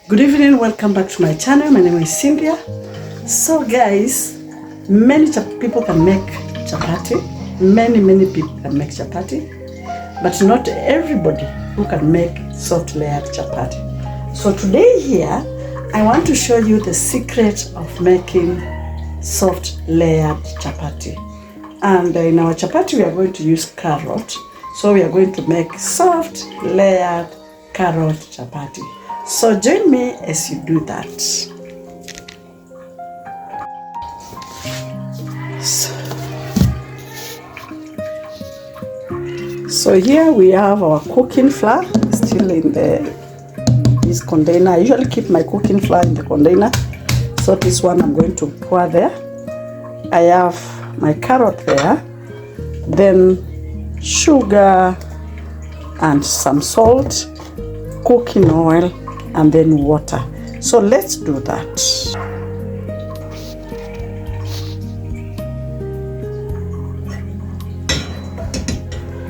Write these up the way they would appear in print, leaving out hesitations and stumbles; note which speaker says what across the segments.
Speaker 1: Good evening, welcome back to my channel. My name is Cynthia. So guys, many people can make chapati. Many people can make chapati, but not everybody who can make soft layered chapati. So today here, I want to show you the secret of making soft layered chapati. And in our chapati, we are going to use carrot. So we are going to make soft layered carrot chapati. So join me as you do that. So here we have our cooking flour still in this container. I usually keep my cooking flour in the container. So this one I'm going to pour there. I have my carrot there. Then sugar and some salt, cooking oil, and then water. So let's do that.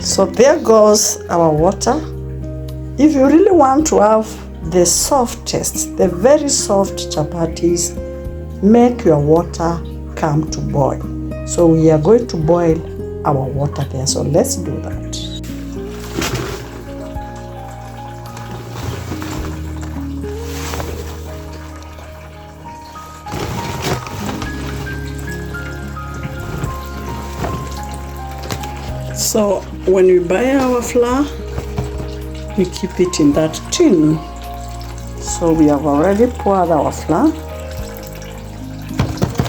Speaker 1: So there goes our water. If you really want to have the softest, the very soft chapatis, make your water come to boil. So we are going to boil our water there. So let's do that. So when we buy our flour, we keep it in that tin. So we have already poured our flour.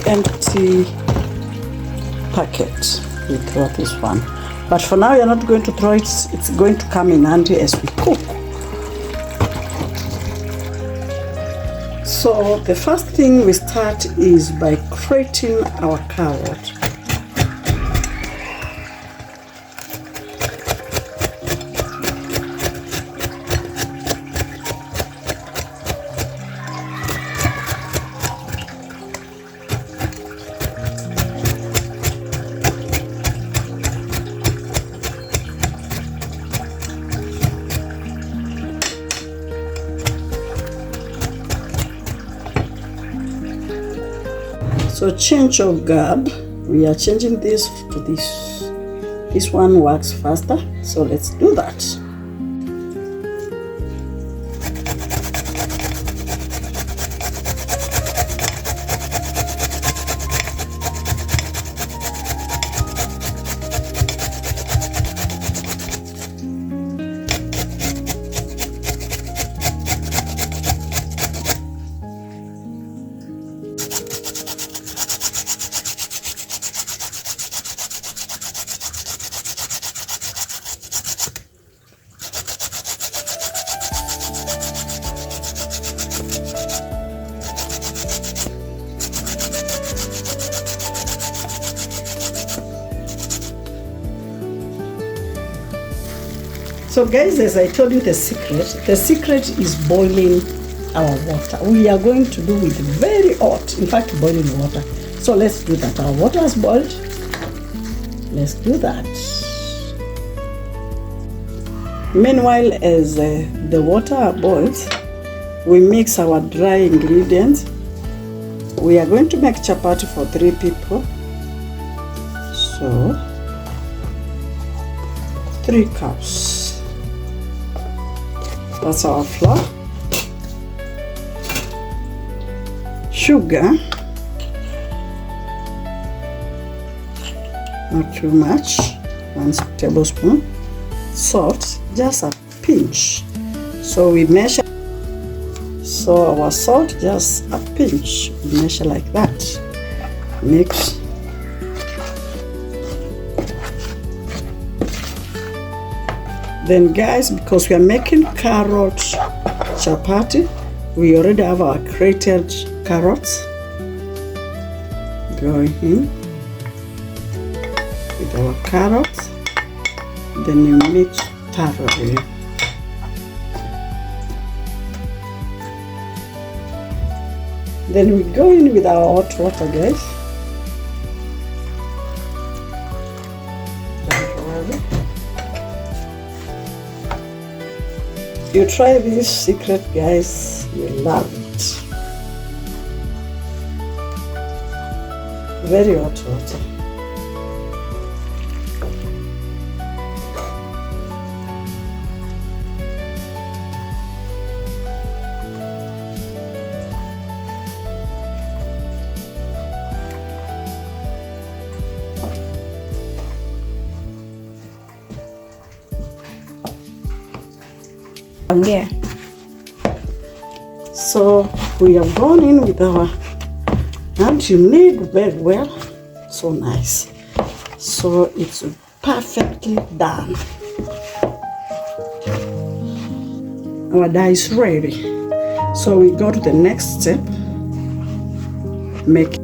Speaker 1: Empty packet. We throw this one. But for now, you're not going to throw it. It's going to come in handy as we cook. So the first thing we start is by grating our carrot. So change of garb, we are changing this to this. This one works faster, so let's do that. So guys, as I told you the secret is boiling our water. We are going to do with very hot, in fact boiling water. So let's do that. Our water has boiled. Let's do that. Meanwhile, as the water boils, we mix our dry ingredients. We are going to make chapati for 3 people. So 3 cups. That's our flour, sugar, not too much, 1 tablespoon, salt, just a pinch. So we measure, so our salt, just a pinch, we measure like that, mix. Then guys, because we are making carrot chapati, we already have our grated carrots going in with our carrots. Then you mix thoroughly. Then we go in with our hot water, guys. You try this secret, guys, you'll love it. Very hot water.
Speaker 2: Yeah.
Speaker 1: So we have gone in with our, and you knead very well, so nice. So it's perfectly done. Our dye is ready. So we go to the next step. Make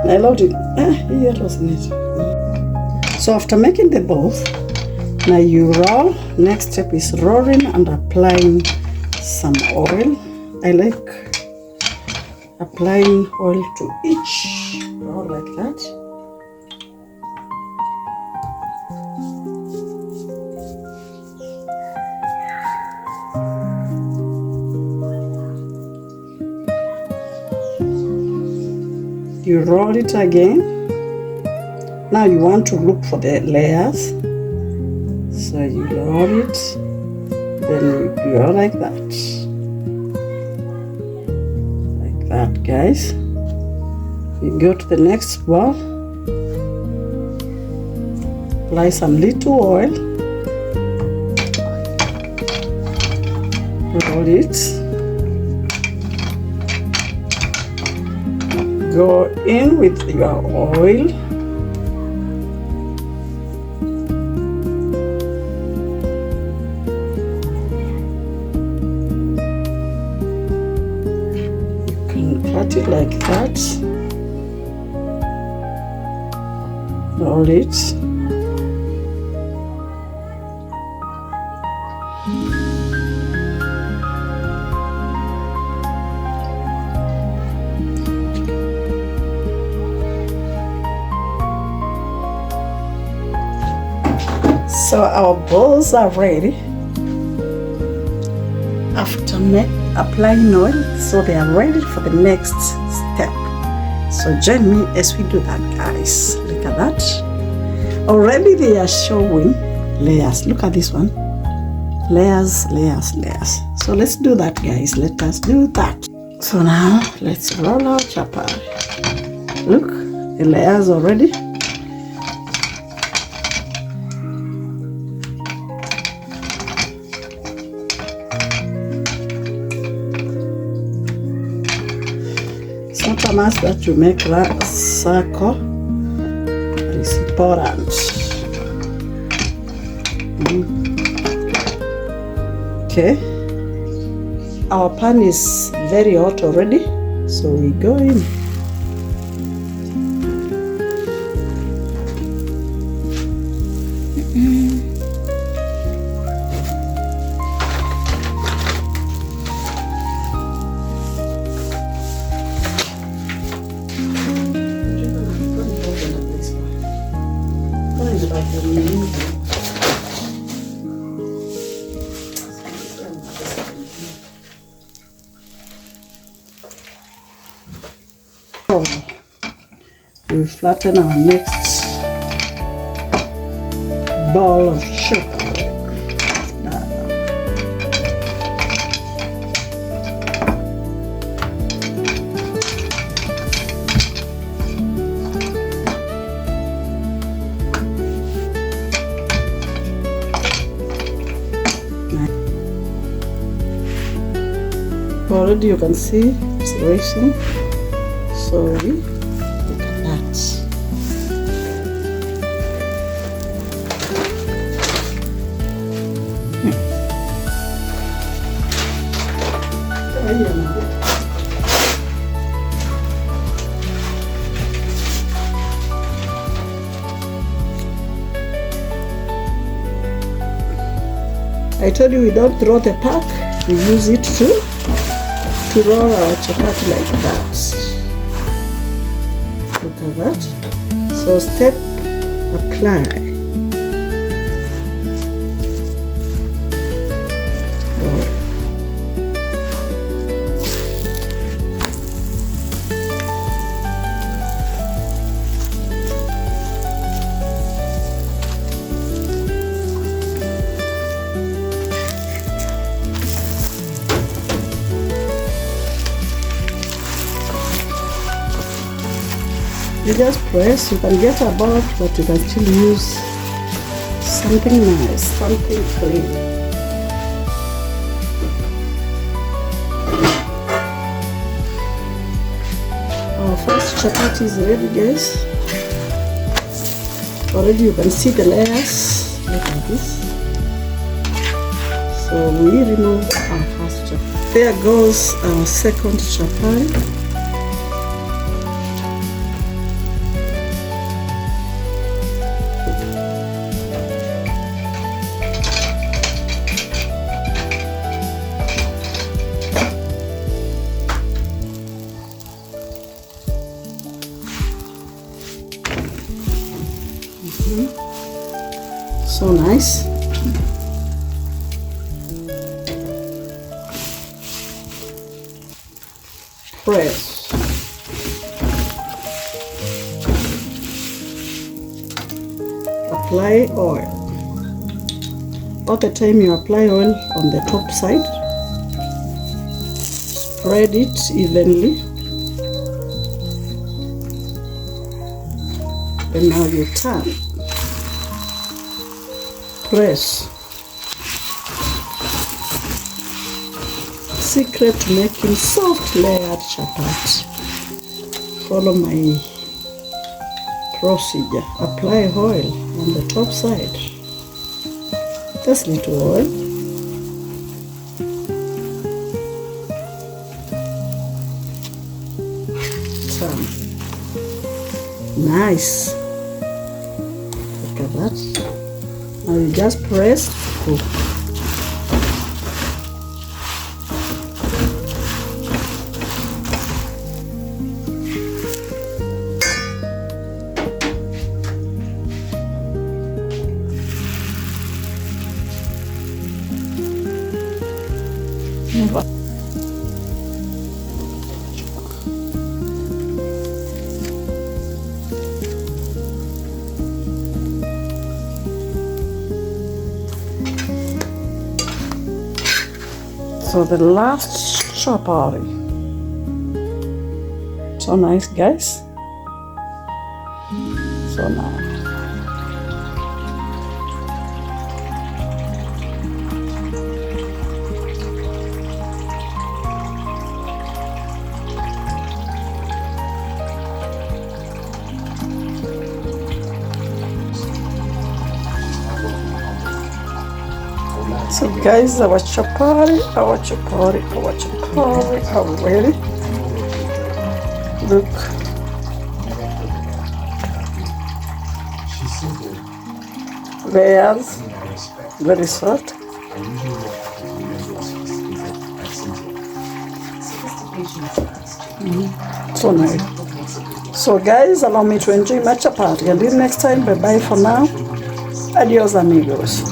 Speaker 1: I loved it. Here wasn't it? So after making the balls, now you roll. Next step is rolling and applying some oil. I like applying oil to each roll like that. You roll it again. Now you want to look for the layers. So you roll it, then you go like that. Like that, guys. You go to the next ball. Apply some little oil. Roll it. Go in with your oil. Cut it like that. Roll it. So our balls are ready. After applying oil, so they are ready for the next step. So join me as we do that, guys. Look at that. Already they are showing layers. Look at this one. Layers, layers, layers. So let's do that, guys. Let us do that. So now let's roll our chapati. Look, the layers already. It's not a must that you make that circle. It's important. Okay. Our pan is very hot already, so we go in. We flatten our next ball of sugar. Already you can see it's racing, so we look at that. I told you we don't throw the pack, we use it to roll our chapati like that. Look at that. So step, apply. You just press. You can get a board, but you can still use something nice, something clean. Our first chapati is ready, guys. Already you can see the layers. Look at this. So we remove our first chapati. There goes our second chapati. So nice. Press. Apply oil. All the time you apply oil on the top side, spread it evenly. And now you turn. Press. Secret to making soft layered chapati. Follow my procedure. Apply oil on the top side. Just little oil. Turn. Nice. Look at that. Now you just press, cook. So the last chapati. So nice, guys. So nice. So guys, our chapati are ready. Look. Layers, very soft. So nice. So guys, allow me to enjoy my chapati. Until next time, bye bye for now. Adios amigos.